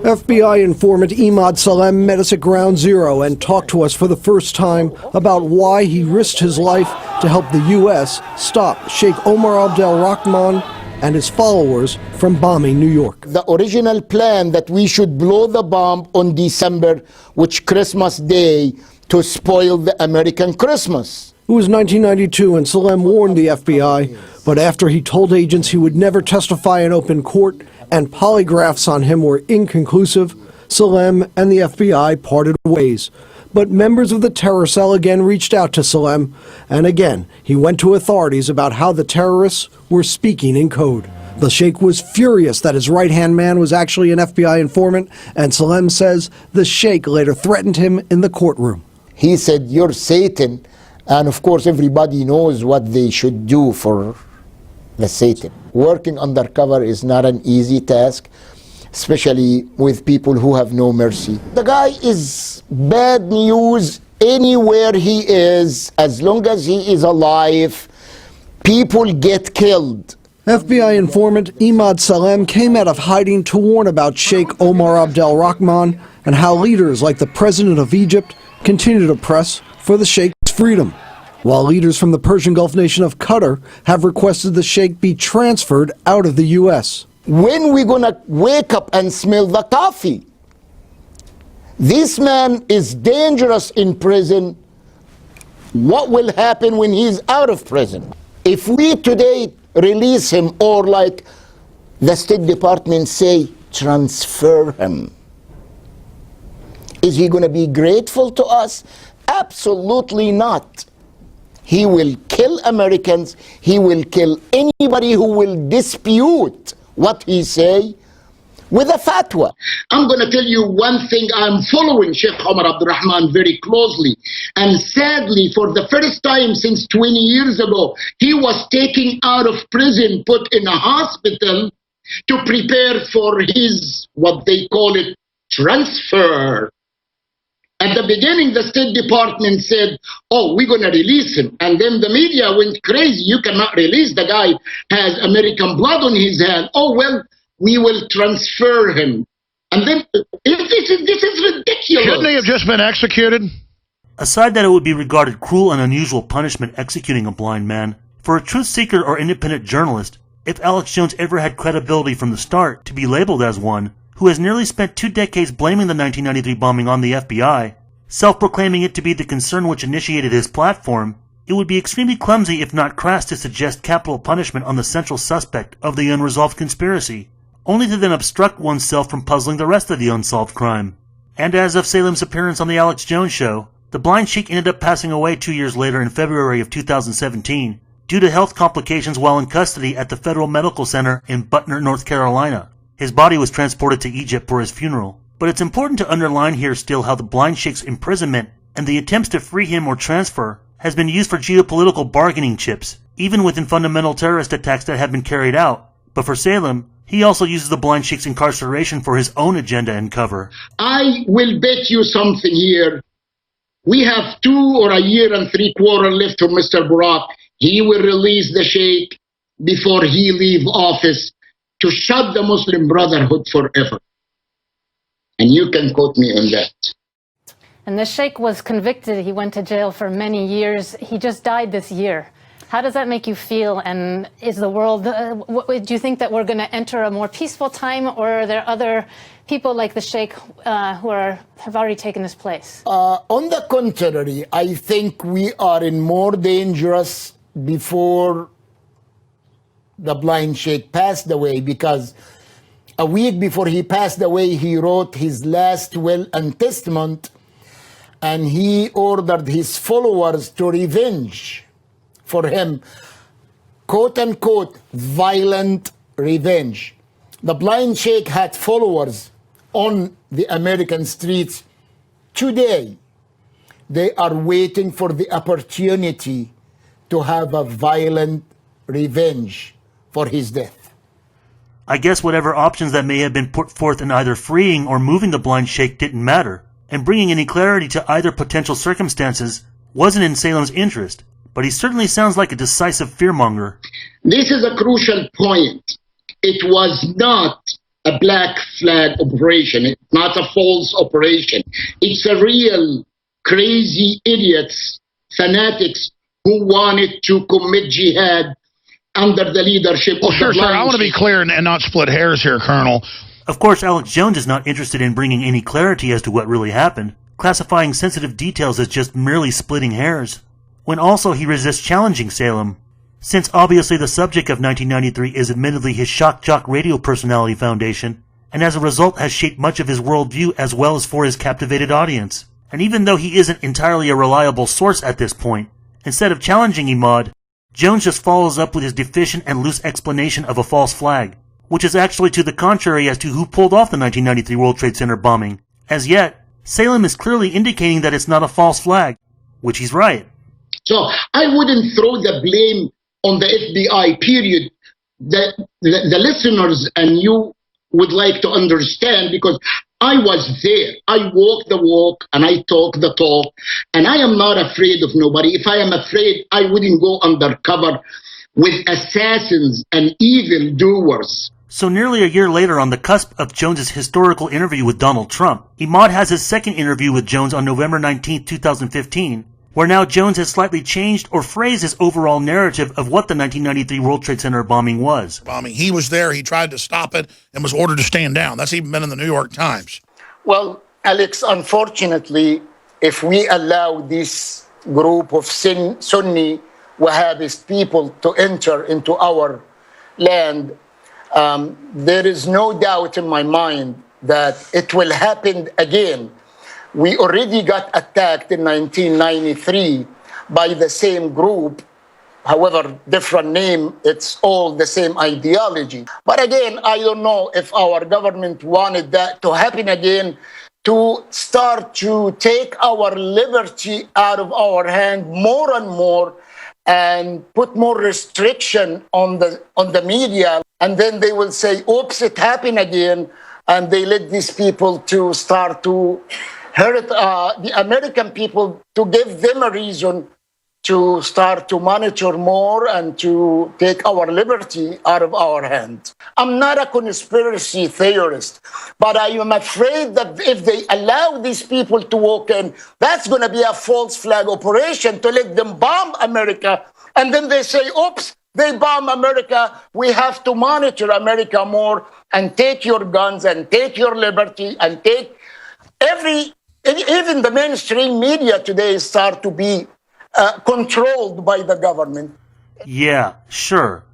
FBI informant Imad Salem met us at Ground Zero and talked to us for the first time about why he risked his life to help the U.S. stop Sheikh Omar Abdel Rahman and his followers from bombing New York. The original plan that we should blow the bomb on December, which Christmas Day, to spoil the American Christmas. It was 1992 and Salem warned the FBI, but after he told agents he would never testify in open court and polygraphs on him were inconclusive, Salem and the FBI parted ways. But members of the terror cell again reached out to Salem, and again he went to authorities about how the terrorists were speaking in code. The Sheikh was furious that his right-hand man was actually an FBI informant, and Salem says the Sheikh later threatened him in the courtroom. He said, "You're Satan," and of course everybody knows what they should do for the Satan. Working undercover is not an easy task, especially with people who have no mercy. The guy is bad news anywhere he is. As long as he is alive, people get killed. FBI informant Imad Salem came out of hiding to warn about Sheikh Omar Abdel Rahman and how leaders like the President of Egypt continue to press for the Sheikh's freedom, while leaders from the Persian Gulf nation of Qatar have requested the Sheikh be transferred out of the U.S. When we gonna wake up and smell the coffee? This man is dangerous in prison. What will happen when he's out of prison? If we today release him, or like the State Department say, transfer him, is he gonna be grateful to us? Absolutely not. He will kill Americans. He will kill anybody who will dispute what he say with a fatwa. I'm going to tell you one thing. I'm following Sheikh Omar Abdel Rahman very closely. And sadly, for the first time since 20 years ago, he was taken out of prison, put in a hospital to prepare for his, what they call it, transfer. At the beginning, the State Department said, "Oh, we're going to release him." And then the media went crazy. "You cannot release the guy, has American blood on his hand." "Oh, well, we will transfer him." And then, this is ridiculous. Shouldn't he have just been executed? Aside that it would be regarded cruel and unusual punishment executing a blind man, for a truth seeker or independent journalist, if Alex Jones ever had credibility from the start to be labeled as one who has nearly spent 2 decades blaming the 1993 bombing on the FBI, self-proclaiming it to be the concern which initiated his platform, it would be extremely clumsy if not crass to suggest capital punishment on the central suspect of the unresolved conspiracy, only to then obstruct oneself from puzzling the rest of the unsolved crime. And as of Salem's appearance on the Alex Jones Show, the blind Sheik ended up passing away 2 years later in February of 2017 due to health complications while in custody at the Federal Medical Center in Butner, North Carolina. His body was transported to Egypt for his funeral. But it's important to underline here still how the blind Sheik's imprisonment and the attempts to free him or transfer has been used for geopolitical bargaining chips, even within fundamental terrorist attacks that have been carried out. But for Salem, he also uses the blind Sheik's incarceration for his own agenda and cover. I will bet you something here. We have 2 or a year and 3/4 left for Mr. Barak. He will release the Sheikh before he leave office to shut the Muslim Brotherhood forever. And you can quote me on that. And the Sheikh was convicted. He went to jail for many years. He just died this year. How does that make you feel? And is the world, do you think that we're going to enter a more peaceful time, or are there other people like the Sheikh who have already taken this place? On the contrary, I think we are in more dangerous before the blind Sheikh passed away, because a week before he passed away, he wrote his last will and testament, and he ordered his followers to revenge for him, quote unquote, violent revenge. The blind Sheikh had followers on the American streets today. They are waiting for the opportunity to have a violent revenge for his death. I guess whatever options that may have been put forth in either freeing or moving the blind Sheikh didn't matter, and bringing any clarity to either potential circumstances wasn't in Salem's interest, but he certainly sounds like a decisive fearmonger. This is a crucial point. It was not a black flag operation. It's not a false operation. It's a real crazy idiots, fanatics who wanted to commit jihad under the leadership of Sure, the sir. I blind want to be sheikh. clear and not split hairs here, Colonel. Of course, Alex Jones is not interested in bringing any clarity as to what really happened, classifying sensitive details as just merely splitting hairs, when also he resists challenging Salem, since obviously the subject of 1993 is admittedly his shock jock radio personality foundation, and as a result has shaped much of his worldview as well as for his captivated audience. And even though he isn't entirely a reliable source at this point, instead of challenging Imad, Jones just follows up with his deficient and loose explanation of a false flag, which is actually to the contrary as to who pulled off the 1993 World Trade Center bombing. As yet, Salem is clearly indicating that it's not a false flag, which he's right. So I wouldn't throw the blame on the FBI, period. The listeners and you would like to understand, because I was there. I walk the walk and I talk the talk, and I am not afraid of nobody. If I am afraid, I wouldn't go undercover with assassins and evil doers. So nearly a year later, on the cusp of Jones's historical interview with Donald Trump, Imad has his second interview with Jones on November 19, 2015, where now Jones has slightly changed or phrased his overall narrative of what the 1993 World Trade Center bombing was. Bombing. He was there. He tried to stop it and was ordered to stand down. That's even been in the New York Times. Well, Alex, unfortunately, if we allow this group of Sunni Wahhabist people to enter into our land, there is no doubt in my mind that it will happen again. We already got attacked in 1993 by the same group. However, different name, it's all the same ideology. But again, I don't know if our government wanted that to happen again, to start to take our liberty out of our hand more and more and put more restriction on the media. And then they will say, oops, it happened again. And they let these people to start to hurt the American people, to give them a reason to start to monitor more and to take our liberty out of our hands. I'm not a conspiracy theorist, but I am afraid that if they allow these people to walk in, that's going to be a false flag operation to let them bomb America. And then they say, oops, they bomb America. We have to monitor America more and take your guns and take your liberty and take even the mainstream media today start to be controlled by the government. Yeah, sure.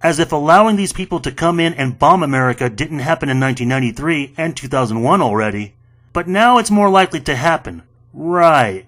As if allowing these people to come in and bomb America didn't happen in 1993 and 2001 already. But now it's more likely to happen. Right.